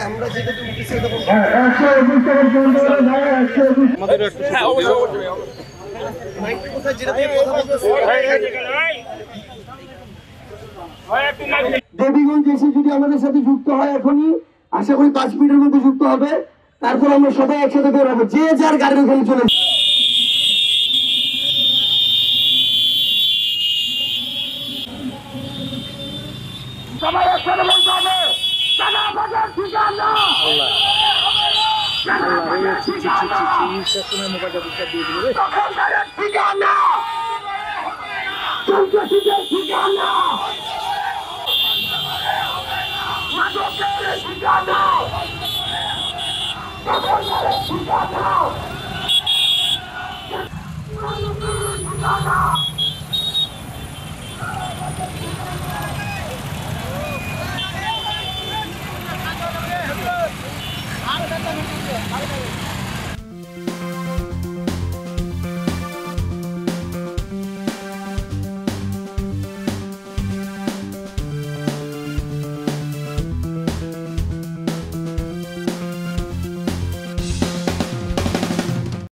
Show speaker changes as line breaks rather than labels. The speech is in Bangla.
আমরা যেটা দেবীগঞ্জ এসে যদি আমাদের সাথে যুক্ত হয় এখনই, আশা করি 5 মিনিটের মধ্যে যুক্ত হবে। তারপর আমরা সবাই একসাথে বের হবো, যে যার গাড়ির ওখানে চলে সবাই একসাথে বলতে হবে চাঁদাবাজের ঠিকানা। ঠিকানা ঠিকানা ঠিকানা